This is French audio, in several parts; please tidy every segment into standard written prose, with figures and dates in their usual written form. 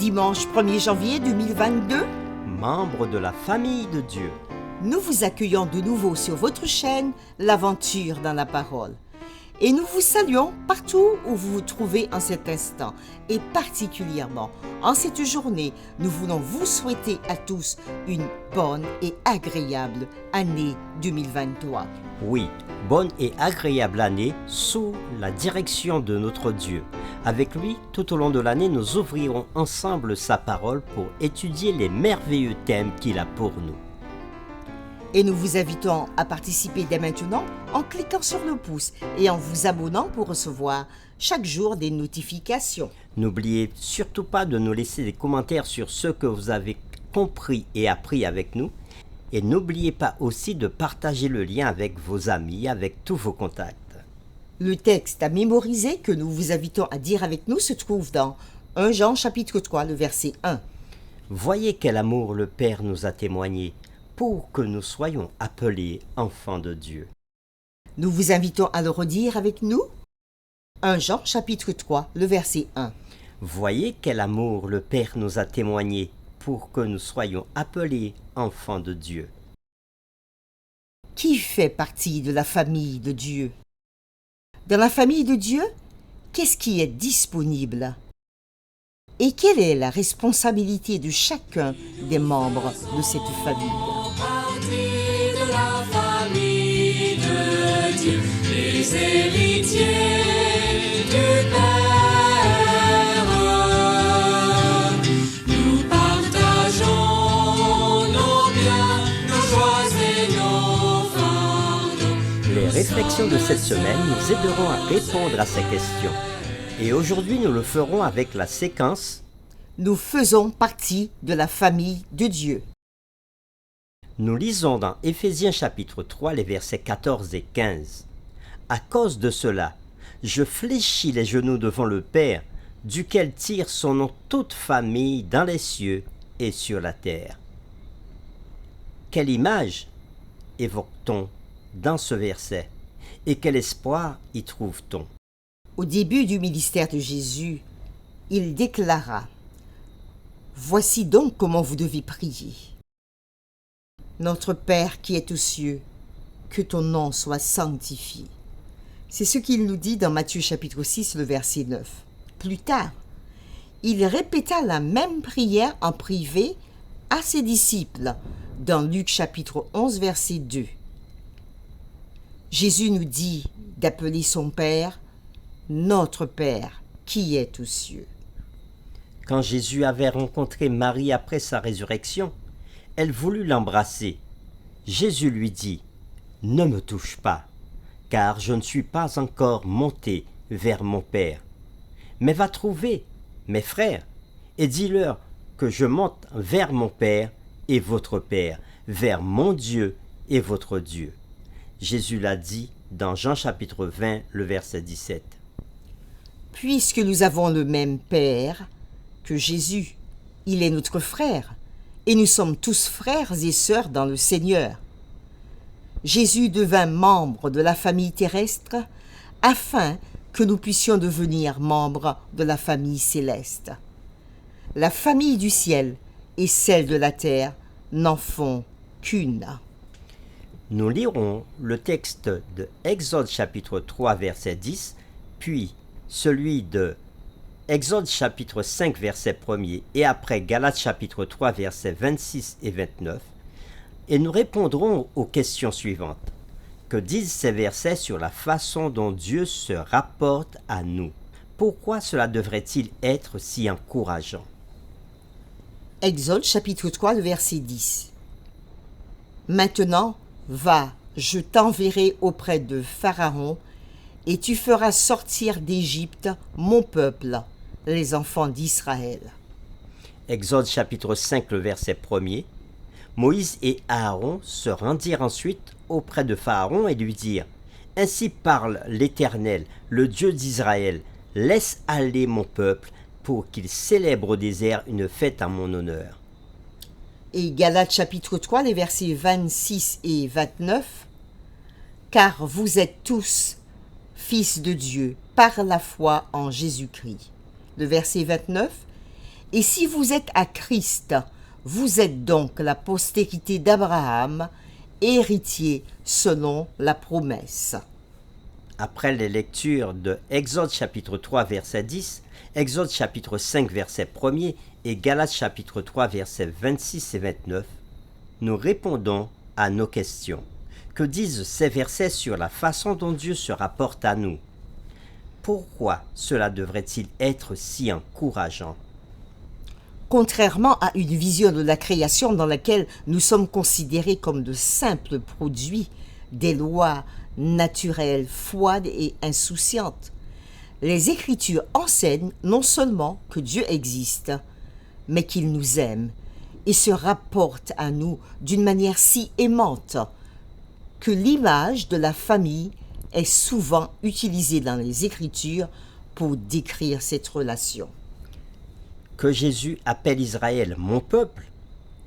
dimanche 1er janvier 2022. Membres de la famille de Dieu. Nous vous accueillons de nouveau sur votre chaîne L'Aventure dans la Parole. Et nous vous saluons partout où vous vous trouvez en cet instant. Et particulièrement en cette journée, nous voulons vous souhaiter à tous une bonne et agréable année 2023. Oui, bonne et agréable année sous la direction de notre Dieu. Avec lui, tout au long de l'année, nous ouvrirons ensemble sa parole pour étudier les merveilleux thèmes qu'il a pour nous. Et nous vous invitons à participer dès maintenant en cliquant sur le pouce et en vous abonnant pour recevoir chaque jour des notifications. N'oubliez surtout pas de nous laisser des commentaires sur ce que vous avez compris et appris avec nous. Et n'oubliez pas aussi de partager le lien avec vos amis, avec tous vos contacts. Le texte à mémoriser que nous vous invitons à dire avec nous se trouve dans 1 Jean chapitre 3, le verset 1. Voyez quel amour le Père nous a témoigné pour que nous soyons appelés enfants de Dieu. Nous vous invitons à le redire avec nous. 1 Jean chapitre 3, le verset 1. Voyez quel amour le Père nous a témoigné pour que nous soyons appelés enfants de Dieu. Qui fait partie de la famille de Dieu? Dans la famille de Dieu, qu'est-ce qui est disponible? Et quelle est la responsabilité de chacun des membres de cette famille? De la famille de Dieu, les héritiers du Père. Nous partageons nos biens, nos joies et nos fardeaux. Les réflexions de cette semaine nous aideront à répondre à ces questions. Et aujourd'hui, nous le ferons avec la séquence « Nous faisons partie de la famille de Dieu ». Nous lisons dans Éphésiens chapitre 3 les versets 14 et 15. « À cause de cela, je fléchis les genoux devant le Père, duquel tire son nom toute famille dans les cieux et sur la terre. » Quelle image évoque-t-on dans ce verset et quel espoir y trouve-t-on? Au début du ministère de Jésus, il déclara « Voici donc comment vous devez prier. Notre Père qui est aux cieux, que ton nom soit sanctifié. » C'est ce qu'il nous dit dans Matthieu chapitre 6, le verset 9. Plus tard, il répéta la même prière en privé à ses disciples dans Luc chapitre 11, verset 2. Jésus nous dit d'appeler son Père notre Père qui est aux cieux. Quand Jésus avait rencontré Marie après sa résurrection, elle voulut l'embrasser. Jésus lui dit « Ne me touche pas, car je ne suis pas encore monté vers mon Père. Mais va trouver mes frères et dis-leur que je monte vers mon Père et votre Père, vers mon Dieu et votre Dieu. » Jésus l'a dit dans Jean chapitre 20, le verset 17. Puisque nous avons le même Père que Jésus, il est notre frère, et nous sommes tous frères et sœurs dans le Seigneur. Jésus devint membre de la famille terrestre afin que nous puissions devenir membres de la famille céleste. La famille du ciel et celle de la terre n'en font qu'une. Nous lirons le texte de Exode chapitre 3 verset 10, puis celui de Exode chapitre 5 verset 1er et après Galates chapitre 3 versets 26 et 29, et nous répondrons aux questions suivantes. Que disent ces versets sur la façon dont Dieu se rapporte à nous? Pourquoi cela devrait-il être si encourageant? Exode chapitre 3, le verset 10. Maintenant, va, je t'enverrai auprès de Pharaon, et tu feras sortir d'Égypte mon peuple, les enfants d'Israël. Exode chapitre 5, le verset 1er. Moïse et Aaron se rendirent ensuite auprès de Pharaon et lui dirent « Ainsi parle l'Éternel, le Dieu d'Israël, laisse aller mon peuple pour qu'il célèbre au désert une fête en mon honneur. » Et Galates chapitre 3, les versets 26 et 29. « Car vous êtes tous fils de Dieu par la foi en Jésus-Christ. » Le verset 29. Et si vous êtes à Christ, vous êtes donc la postérité d'Abraham, héritier selon la promesse. Après les lectures de Exode chapitre 3 verset 10, Exode chapitre 5 verset 1er et Galates chapitre 3 versets 26 et 29, nous répondons à nos questions. Que disent ces versets sur la façon dont Dieu se rapporte à nous? Pourquoi cela devrait-il être si encourageant? Contrairement à une vision de la création dans laquelle nous sommes considérés comme de simples produits des lois naturelles, froides et insouciantes, les Écritures enseignent non seulement que Dieu existe, mais qu'il nous aime et se rapporte à nous d'une manière si aimante que l'image de la famille est souvent utilisée dans les Écritures pour décrire cette relation. Que Jésus appelle Israël mon peuple,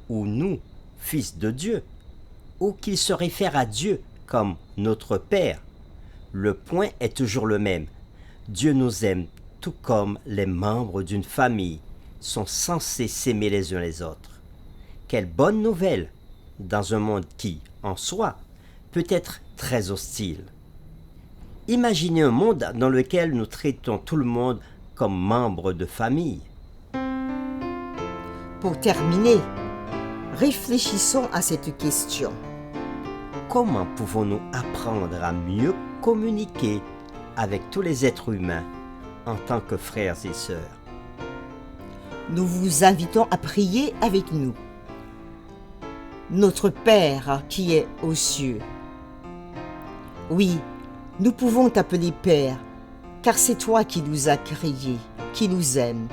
ou nous, fils de Dieu, ou qu'il se réfère à Dieu comme notre Père, le point est toujours le même. Dieu nous aime tout comme les membres d'une famille sont censés s'aimer les uns les autres. Quelle bonne nouvelle dans un monde qui, en soi, peut être très hostile. Imaginez un monde dans lequel nous traitons tout le monde comme membre de famille. Pour terminer, réfléchissons à cette question. Comment pouvons-nous apprendre à mieux communiquer avec tous les êtres humains en tant que frères et sœurs? Nous vous invitons à prier avec nous. Notre Père qui est aux cieux. Oui, nous pouvons t'appeler Père, car c'est toi qui nous as créés, qui nous aimes,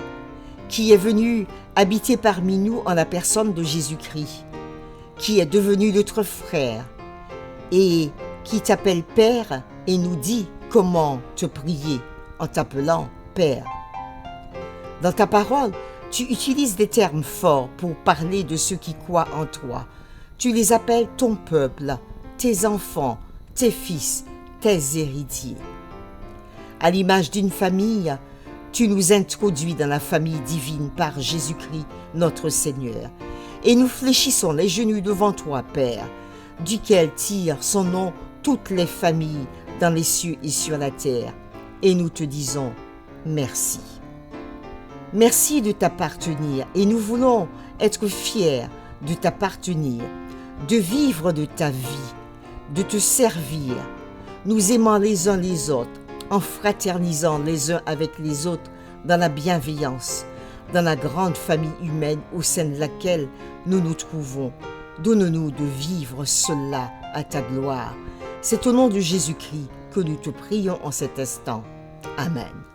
qui est venu habiter parmi nous en la personne de Jésus-Christ, qui est devenu notre frère et qui t'appelle Père et nous dit comment te prier en t'appelant Père. Dans ta parole, tu utilises des termes forts pour parler de ceux qui croient en toi. Tu les appelles ton peuple, tes enfants, tes fils, tes héritiers. À l'image d'une famille, tu nous introduis dans la famille divine par Jésus-Christ, notre Seigneur. Et nous fléchissons les genoux devant toi, Père, duquel tirent son nom toutes les familles dans les cieux et sur la terre. Et nous te disons merci. Merci de t'appartenir et nous voulons être fiers de t'appartenir, de vivre de ta vie, de te servir, nous aimant les uns les autres, en fraternisant les uns avec les autres dans la bienveillance, dans la grande famille humaine au sein de laquelle nous nous trouvons. Donne-nous de vivre cela à ta gloire. C'est au nom de Jésus-Christ que nous te prions en cet instant. Amen.